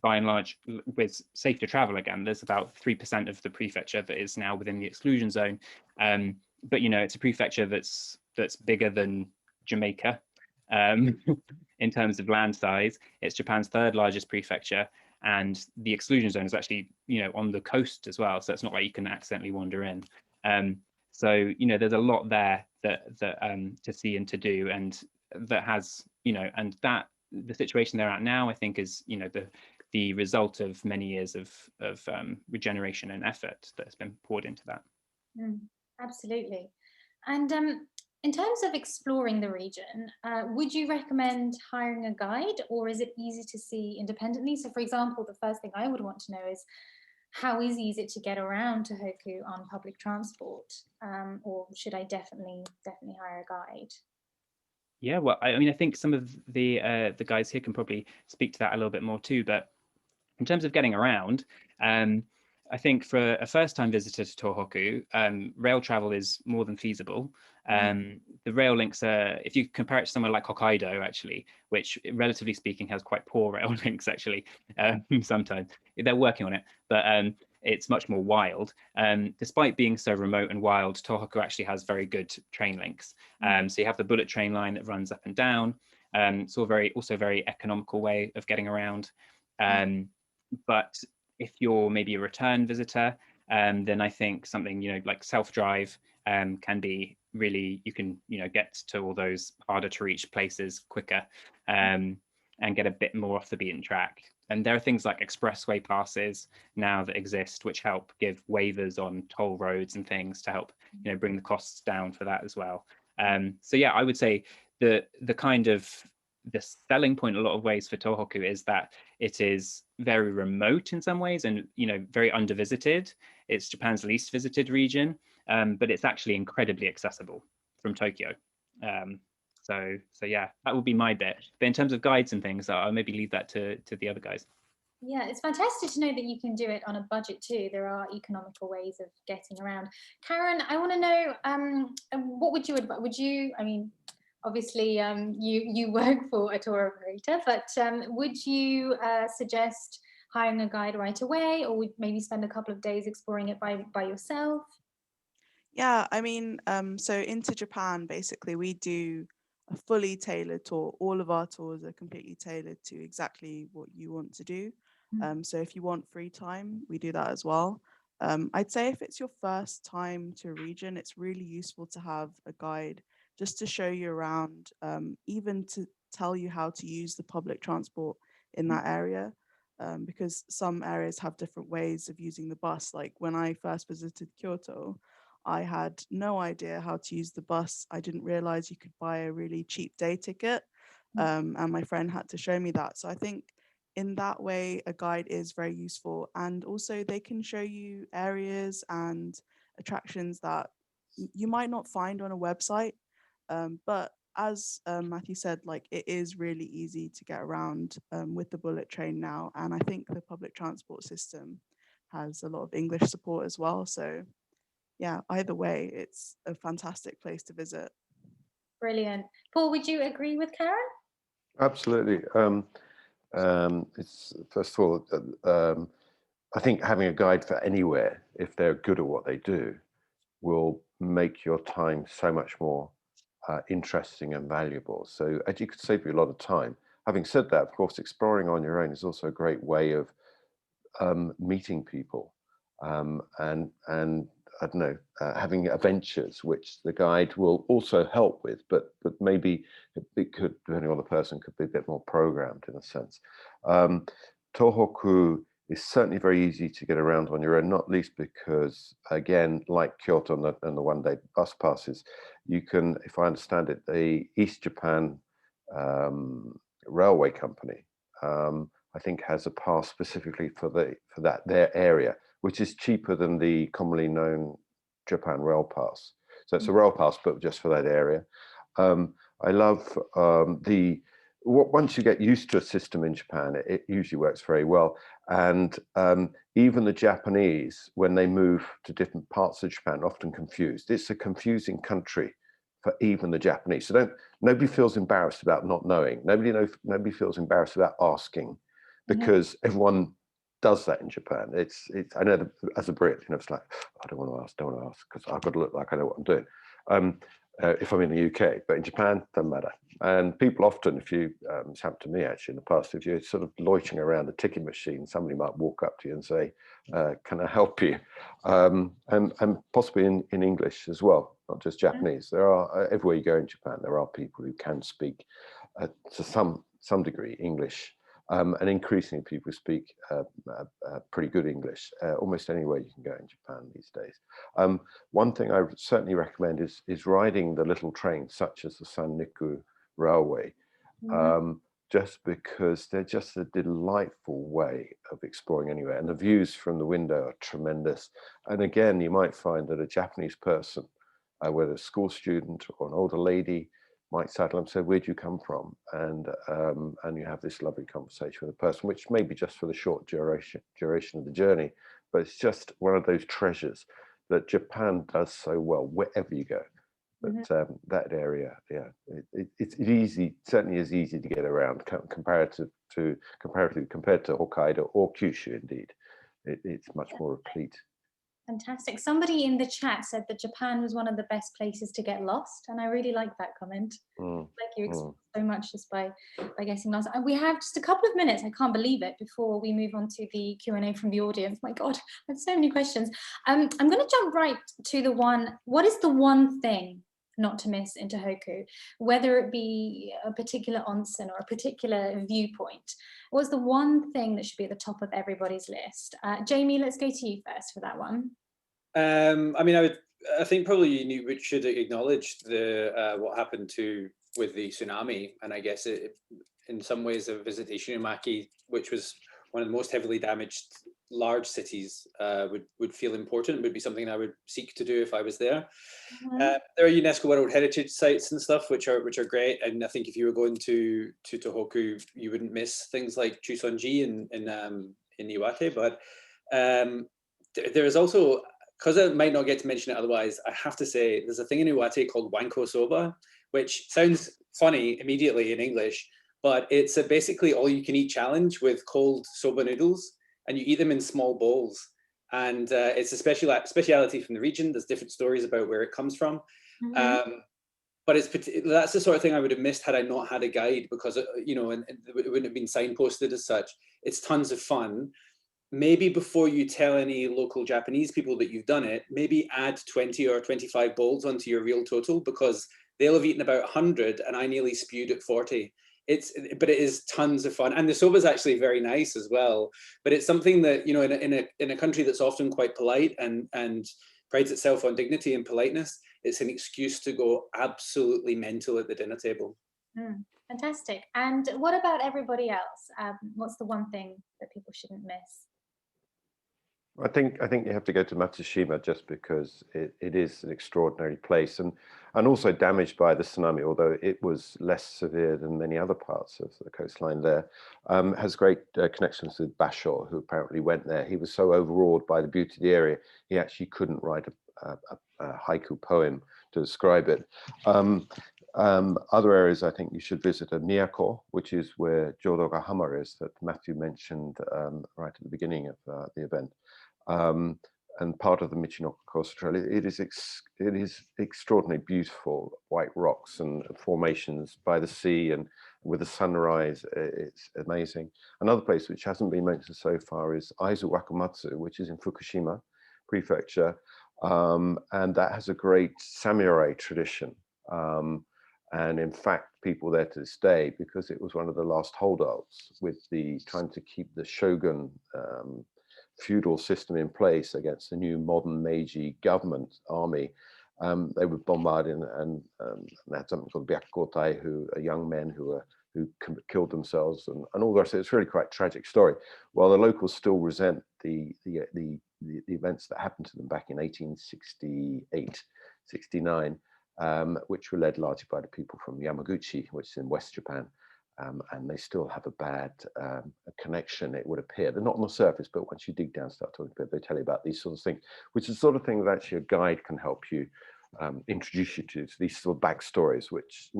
by and large, with safe to travel again, there's about 3% of the prefecture that is now within the exclusion zone. But, you know, it's a prefecture that's bigger than Jamaica in terms of land size. It's Japan's third largest prefecture, and the exclusion zone is actually, you know, on the coast as well. So it's not like you can accidentally wander in. So, you know, there's a lot there that to see and to do, and that has, you know, and that the situation they're at now, I think, is, you know, the result of many years of regeneration and effort that has been poured into that. Absolutely. And in terms of exploring the region, would you recommend hiring a guide, or is it easy to see independently? So, for example, the first thing I would want to know is, how easy is it to get around Tohoku on public transport? Or should I definitely hire a guide? Yeah, well, I mean, I think some of the guys here can probably speak to that a little bit more too. But in terms of getting around, I think for a first-time visitor to Tohoku, rail travel is more than feasible. The rail links are, if you compare it to somewhere like Hokkaido, actually, which relatively speaking has quite poor rail links, actually, sometimes. They're working on it, but it's much more wild. Despite being so remote and wild, Tohoku actually has very good train links. So you have the bullet train line that runs up and down. It's also very economical way of getting around. But if you're maybe a return visitor, then I think something, like self-drive can be really, you can, get to all those harder to reach places quicker and get a bit more off the beaten track. And there are things like expressway passes now that exist, which help give waivers on toll roads and things to help, bring the costs down for that as well. So yeah, I would say the selling point a lot of ways for Tohoku is that it is very remote in some ways and very undervisited. It's Japan's least visited region, but it's actually incredibly accessible from Tokyo. So yeah, that would be my bit. But in terms of guides and things, I'll maybe leave that to the other guys. Yeah, it's fantastic to know that you can do it on a budget too. There are economical ways of getting around. Karen, I want to know, what would you advise? I mean, obviously you work for a tour operator, but would you suggest hiring a guide right away, or would maybe spend a couple of days exploring it by yourself? Yeah, I mean, so into Japan, basically, we do a fully tailored tour. All of our tours are completely tailored to exactly what you want to do. So if you want free time, we do that as well. I'd say if it's your first time to a region, it's really useful to have a guide just to show you around, even to tell you how to use the public transport in that area. Because some areas have different ways of using the bus. Like when I first visited Kyoto, I had no idea how to use the bus. I didn't realize you could buy a really cheap day ticket. And my friend had to show me that. So I think in that way, a guide is very useful. And also they can show you areas and attractions that you might not find on a website. But as Matthew said, like it is really easy to get around with the bullet train now. And I think the public transport system has a lot of English support as well. So yeah, either way, it's a fantastic place to visit. Brilliant. Paul, would you agree with Karen? Absolutely. It's first of all, I think having a guide for anywhere, if they're good at what they do, will make your time so much more interesting and valuable. So as you could save you a lot of time. Having said that, of course, exploring on your own is also a great way of meeting people and I don't know, having adventures, which the guide will also help with, but maybe it could, depending on the person, could be a bit more programmed in a sense. Tohoku is certainly very easy to get around on your own, not least because, again, like Kyoto and the one-day bus passes, you can, if I understand it, the East Japan Railway Company, I think has a pass specifically for their area, which is cheaper than the commonly known Japan Rail Pass. So it's a rail pass, but just for that area. I love once you get used to a system in Japan, it usually works very well. And even the Japanese, when they move to different parts of Japan, often confused. It's a confusing country for even the Japanese. So nobody feels embarrassed about not knowing. Nobody feels embarrassed about asking, because everyone does that in Japan. It's I know that as a Brit, it's like, I don't want to ask because I've got to look like I know what I'm doing. If I'm in the UK, but in Japan, doesn't matter. And people often, if you, it's happened to me actually in the past, if you're sort of loitering around the ticket machine, somebody might walk up to you and say, can I help you? And possibly in English as well, not just Japanese. There are, everywhere you go in Japan, there are people who can speak to some degree English. And increasingly people speak pretty good English almost anywhere you can go in Japan these days. One thing I certainly recommend is riding the little trains such as the Sanniku Railway. just because they're just a delightful way of exploring anywhere. And the views from the window are tremendous. And again, you might find that a Japanese person, whether a school student or an older lady, might settle and say, where do you come from? And you have this lovely conversation with a person, which may be just for the short duration of the journey, but it's just one of those treasures that Japan does so well wherever you go. But that area, yeah, it's easy, certainly is easy to get around compared to Hokkaido or Kyushu. Indeed, it's much more replete. Fantastic. Somebody in the chat said that Japan was one of the best places to get lost, and I really like that comment. Thank you so much just by getting lost. And we have just a couple of minutes, I can't believe it, before we move on to the Q&A from the audience. My God, I have so many questions. I'm going to jump right to the one, what is the one thing not to miss in Tohoku, whether it be a particular onsen or a particular viewpoint? What's the one thing that should be at the top of everybody's list? Jamie, let's go to you first for that one. I mean, I think probably you should acknowledge the what happened with the tsunami, and I guess in some ways a visit to Ishinomaki, which was one of the most heavily damaged large cities, would feel important, would be something I would seek to do if I was there. There are UNESCO World Heritage sites and stuff which are great, and I think if you were going to Tohoku, you wouldn't miss things like Chusonji in Iwate. But there is also, because I might not get to mention it otherwise, I have to say there's a thing in Iwate called wanko soba, which sounds funny immediately in English, but it's a basically all-you-can-eat challenge with cold soba noodles, and you eat them in small bowls. And it's a speciality from the region. There's different stories about where it comes from. But that's the sort of thing I would have missed had I not had a guide, because and it wouldn't have been signposted as such. It's tons of fun. Maybe before you tell any local Japanese people that you've done it, maybe add 20 or 25 bowls onto your real total, because they'll have eaten about 100 and I nearly spewed at 40. But it is tons of fun, and the soba is actually very nice as well. But it's something that, in a country that's often quite polite and prides itself on dignity and politeness, it's an excuse to go absolutely mental at the dinner table. Fantastic. And what about everybody else? What's the one thing that people shouldn't miss? I think you have to go to Matsushima just because it is an extraordinary place, and also damaged by the tsunami, although it was less severe than many other parts of the coastline there. Has great connections with Basho, who apparently went there. He was so overawed by the beauty of the area, he actually couldn't write a haiku poem to describe it. Other areas I think you should visit are Miyako, which is where Jodoga-hama is, that Matthew mentioned right at the beginning of the event. And part of the Michinoku Coastal Trail. It is extraordinarily beautiful white rocks and formations by the sea, and with the sunrise, it's amazing. Another place which hasn't been mentioned so far is Aizu Wakamatsu, which is in Fukushima Prefecture, and that has a great samurai tradition. And in fact, people there to this day, because it was one of the last holdouts with trying to keep the shogun feudal system in place against the new modern Meiji government army. They were bombarded, and they had something called byakukotai, who are young men who killed themselves, and all the rest. It's really quite a tragic story. While the locals still resent the events that happened to them back in 1868, 69, which were led largely by the people from Yamaguchi, which is in West Japan. And they still have a bad connection, it would appear. They're not on the surface, but once you dig down, start talking about it, they tell you about these sorts of things, which is the sort of thing that actually a guide can help you introduce you to these sort of backstories, which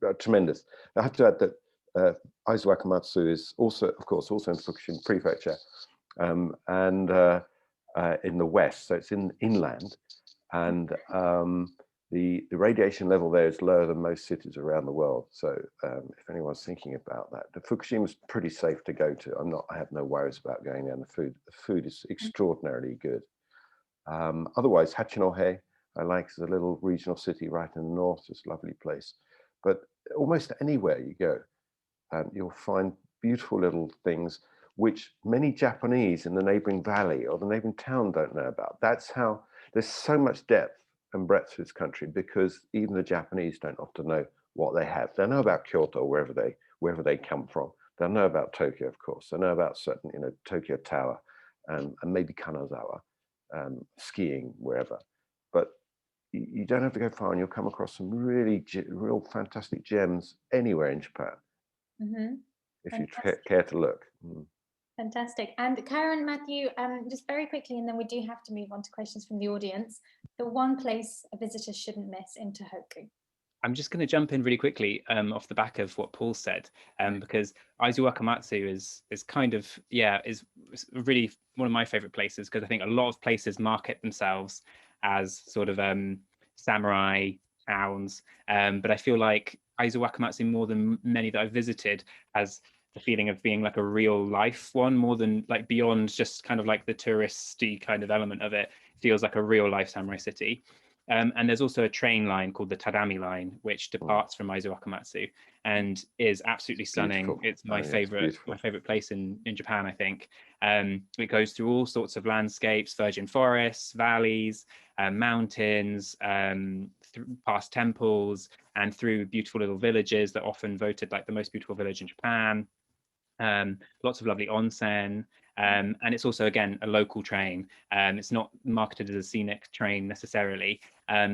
are tremendous. I have to add that Aizu Wakamatsu is also, of course, also in Fukushima Prefecture, and in the west, so it's inland, and the radiation level there is lower than most cities around the world. So if anyone's thinking about that, the Fukushima is pretty safe to go to. I have no worries about going there. And the food is extraordinarily good. Otherwise, Hachinohe, I like, is a little regional city right in the north. It's a lovely place. But almost anywhere you go, you'll find beautiful little things which many Japanese in the neighboring valley or the neighboring town don't know about. That's how there's so much depth and breadth to this country, because even the Japanese don't often know what they have. They know about Kyoto, wherever they wherever they come from. They'll know about Tokyo, of course. They'll know about certain, Tokyo Tower, and maybe Kanazawa, skiing wherever. But you don't have to go far, and you'll come across some real fantastic gems anywhere in Japan, if you care to look. Fantastic. And Karen, Matthew, just very quickly, and then we do have to move on to questions from the audience. The one place a visitor shouldn't miss in Tohoku. I'm just going to jump in really quickly off the back of what Paul said, because Aizu Wakamatsu is kind of, is really one of my favorite places, because I think a lot of places market themselves as sort of samurai towns, but I feel like Aizu Wakamatsu, more than many that I've visited, has the feeling of being like a real life one, more than like beyond just kind of like the touristy kind of element of it. Feels like a real life samurai city. And there's also a train line called the Tadami line, which departs from Aizu Wakamatsu and is absolutely stunning. Beautiful. It's my favorite place in Japan, I think. It goes through all sorts of landscapes, virgin forests, valleys, mountains, past temples, and through beautiful little villages that are often voted like the most beautiful village in Japan. Lots of lovely onsen, and it's also, again, a local train. It's not marketed as a scenic train necessarily,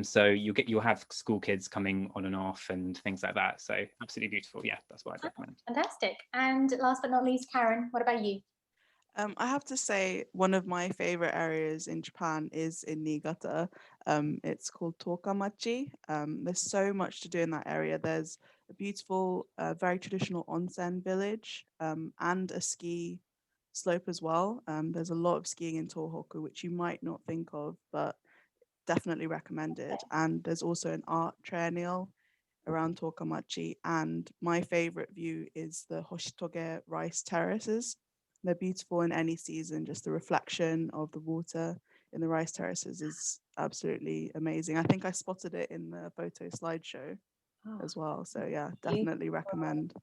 so you'll have school kids coming on and off and things like that. So absolutely beautiful. Yeah, that's what I'd recommend. Fantastic. And last but not least, Karen, what about you? I have to say, one of my favorite areas in Japan is in Niigata. It's called Tokamachi. There's so much to do in that area. There's a beautiful, very traditional onsen village, and a ski slope as well. There's a lot of skiing in Tohoku, which you might not think of, but definitely recommended. And there's also an art triennial around Tokamachi. And my favorite view is the Hoshitoge rice terraces. They're beautiful in any season. Just the reflection of the water in the rice terraces is absolutely amazing. I think I spotted it in the photo slideshow as well. So yeah, definitely recommend.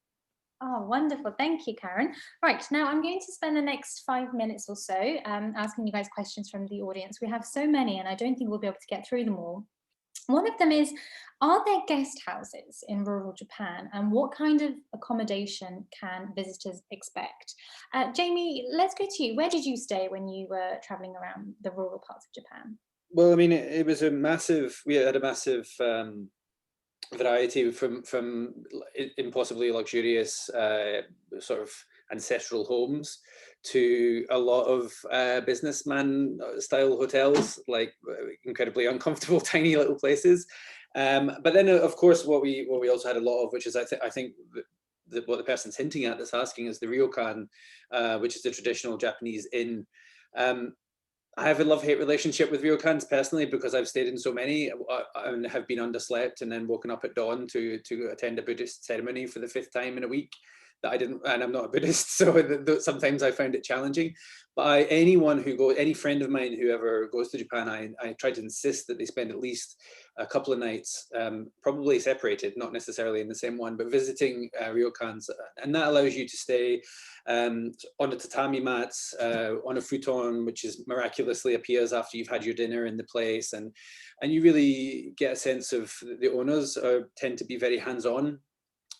Oh, wonderful. Thank you, Karen. Right, now I'm going to spend the next 5 minutes or so asking you guys questions from the audience. We have so many, and I don't think we'll be able to get through them all. One of them is, are there guest houses in rural Japan, and what kind of accommodation can visitors expect? Jamie, let's go to you. Where did you stay when you were traveling around the rural parts of Japan? Well, I mean, it was we had a massive variety from impossibly luxurious sort of ancestral homes to a lot of businessman style hotels, like incredibly uncomfortable tiny little places. But then of course what we also had a lot of, which is I think what the person's hinting at that's asking, is the ryokan, which is the traditional Japanese inn. I have a love-hate relationship with ryokans personally, because I've stayed in so many and have been underslept and then woken up at dawn to attend a Buddhist ceremony for the 5th time in a week that I didn't, and I'm not a Buddhist, so sometimes I found it challenging. But any friend of mine who ever goes to Japan, I try to insist that they spend at least a couple of nights, probably separated, not necessarily in the same one, but visiting ryokans, and that allows you to stay on the tatami mats, on a futon, which is miraculously appears after you've had your dinner in the place, and you really get a sense of the owners tend to be very hands-on.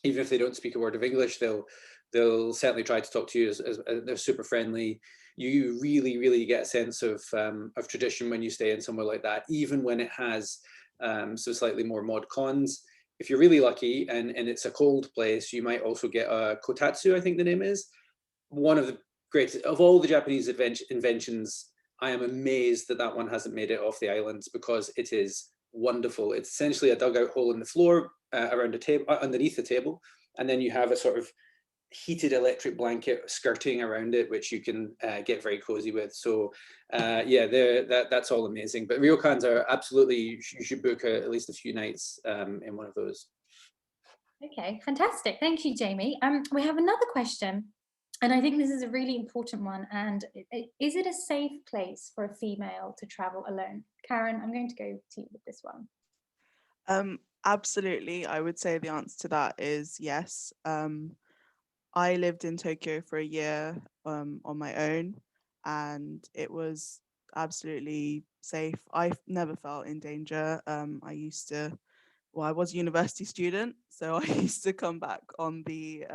Even if they don't speak a word of English, they'll certainly try to talk to you as they're super friendly. You really get a sense of tradition when you stay in somewhere like that, even when it has some slightly more mod cons. If you're really lucky and it's a cold place, you might also get a kotatsu, I think the name is. One of the greatest of all the Japanese inventions. I am amazed that one hasn't made it off the islands, because it is wonderful. It's essentially a dugout hole in the floor around a table, underneath the table, and then you have a sort of heated electric blanket skirting around it, which you can get very cozy with. So yeah, that's all amazing. But ryokans are absolutely, you should book at least a few nights in one of those. Okay, fantastic. Thank you, Jamie. We have another question, and I think this is a really important one. And is it a safe place for a female to travel alone? Karen, I'm going to go to you with this one. Absolutely. I would say the answer to that is yes. I lived in Tokyo for a year on my own, and it was absolutely safe. I never felt in danger. I used to I was a university student, so I used to come back on the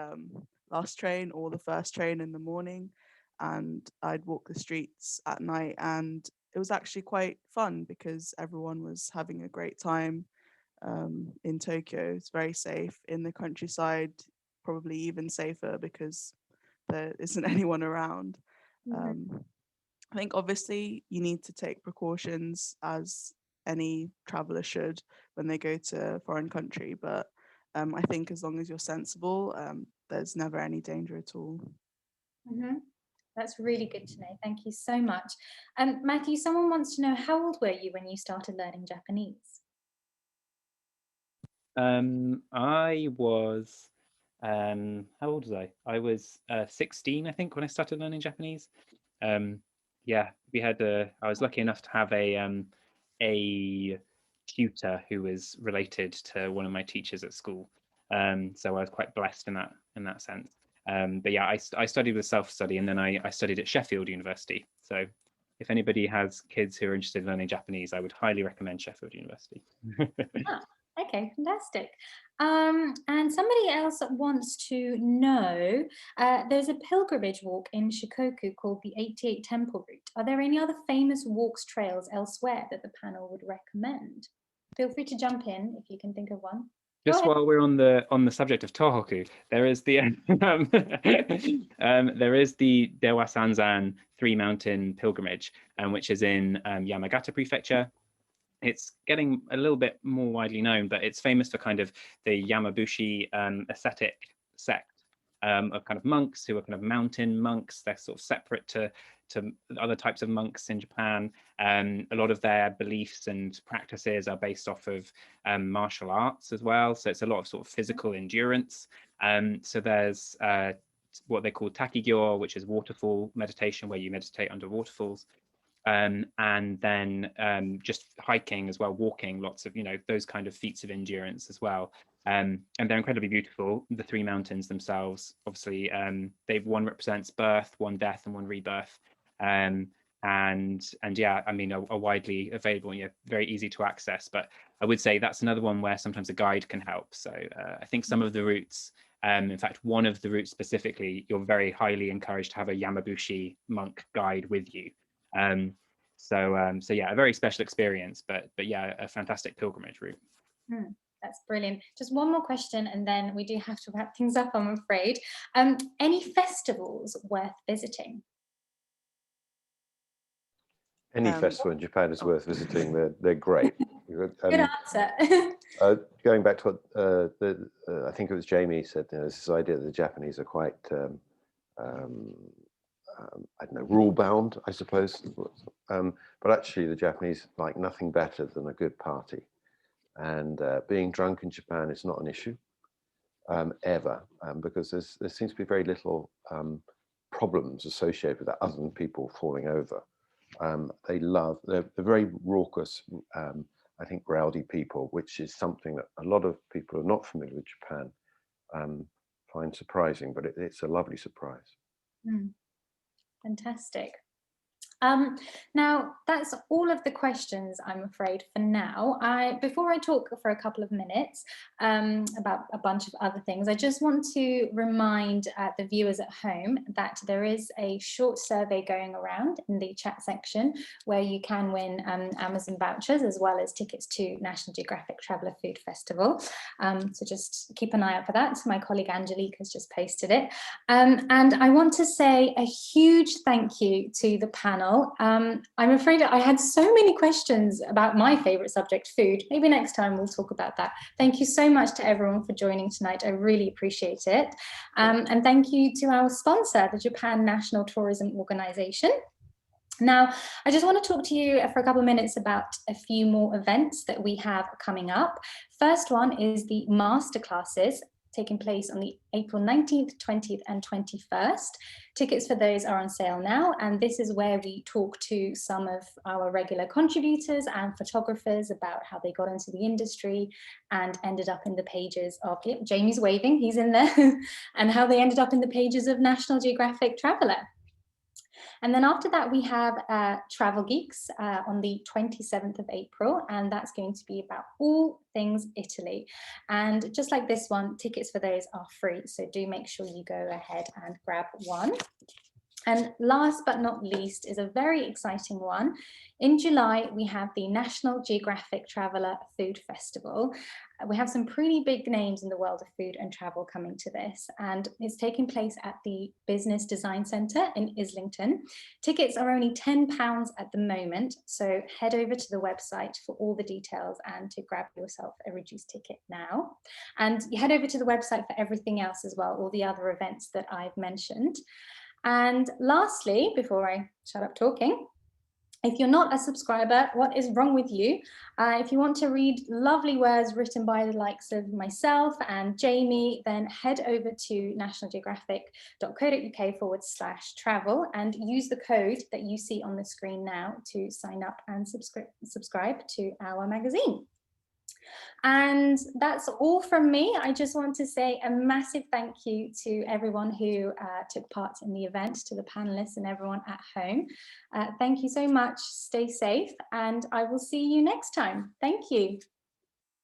last train or the first train in the morning, and I'd walk the streets at night, and it was actually quite fun because everyone was having a great time in Tokyo. It's very safe. In the countryside, probably even safer because there isn't anyone around. I think obviously you need to take precautions, as any traveller should when they go to a foreign country, but I think as long as you're sensible, there's never any danger at all. That's really good to know. Thank you so much. Matthew, someone wants to know, how old were you when you started learning Japanese? I was, how old was I? I was 16, I think, when I started learning Japanese. Yeah, we had I was lucky enough to have a tutor who was related to one of my teachers at school. So I was quite blessed in that sense. But yeah, I studied with self-study, and then I studied at Sheffield University. So if anybody has kids who are interested in learning Japanese, I would highly recommend Sheffield University. Okay, fantastic. And somebody else wants to know, there's a pilgrimage walk in Shikoku called the 88 Temple Route. Are there any other famous walks, trails elsewhere that the panel would recommend? Feel free to jump in if you can think of one. Just while we're on the subject of Tohoku, there is the there is the Dewa Sanzan Three Mountain Pilgrimage, which is in Yamagata Prefecture. It's getting a little bit more widely known, but it's famous for kind of the Yamabushi ascetic sect of kind of monks who are kind of mountain monks. They're sort of separate to other types of monks in Japan. A lot of their beliefs and practices are based off of martial arts as well. So it's a lot of sort of physical endurance. So there's what they call takigyo, which is waterfall meditation, where you meditate under waterfalls. And then just hiking as well, walking, lots of, those kind of feats of endurance as well. And they're incredibly beautiful. The three mountains themselves, obviously, one represents birth, one death, and one rebirth. And yeah, I mean, are widely available, very easy to access. But I would say that's another one where sometimes a guide can help. So I think some of the routes, in fact, one of the routes specifically, you're very highly encouraged to have a Yamabushi monk guide with you. So yeah, a very special experience, but yeah, a fantastic pilgrimage route. That's brilliant. Just one more question, and then we do have to wrap things up, I'm afraid. Any festivals worth visiting? Any festival in Japan is worth visiting. They're great. Good answer. Going back to what I think it was Jamie said, there's this idea that the Japanese are quite I don't know, rule bound, I suppose. But actually the Japanese like nothing better than a good party. And being drunk in Japan is not an issue ever, because there seems to be very little problems associated with that other than people falling over. They're very raucous, I think, rowdy people, which is something that a lot of people who are not familiar with Japan find surprising, but it's a lovely surprise. Fantastic. Now, that's all of the questions, I'm afraid, for now. Before I talk for a couple of minutes about a bunch of other things, I just want to remind the viewers at home that there is a short survey going around in the chat section where you can win Amazon vouchers as well as tickets to National Geographic Traveller Food Festival. So just keep an eye out for that. My colleague Angelique has just posted it. And I want to say a huge thank you to the panel. I'm afraid I had so many questions about my favourite subject, food. Maybe next time we'll talk about that. Thank you so much to everyone for joining tonight. I really appreciate it. And thank you to our sponsor, the Japan National Tourism Organization. Now, I just want to talk to you for a couple of minutes about a few more events that we have coming up. First one is the masterclasses taking place on the April 19th, 20th and 21st. Tickets for those are on sale now, and this is where we talk to some of our regular contributors and photographers about how they got into the industry and ended up in the pages of, Jamie's waving, he's in there, and how they ended up in the pages of National Geographic Traveller. And then after that, we have Travel Geeks on the 27th of April, and that's going to be about all things Italy. And just like this one, tickets for those are free, so do make sure you go ahead and grab one. And last but not least is a very exciting one. In July, we have the National Geographic Traveller Food Festival. We have some pretty big names in the world of food and travel coming to this, and it's taking place at the Business Design Centre in Islington. Tickets are only £10 at the moment, so head over to the website for all the details and to grab yourself a reduced ticket now. And you head over to the website for everything else as well, all the other events that I've mentioned. And lastly, before I shut up talking, if you're not a subscriber, what is wrong with you? If you want to read lovely words written by the likes of myself and Jamie, then head over to nationalgeographic.co.uk/travel and use the code that you see on the screen now to sign up and subscribe to our magazine. And that's all from me. I just want to say a massive thank you to everyone who took part in the event, to the panelists and everyone at home. Thank you so much. Stay safe, and I will see you next time. Thank you.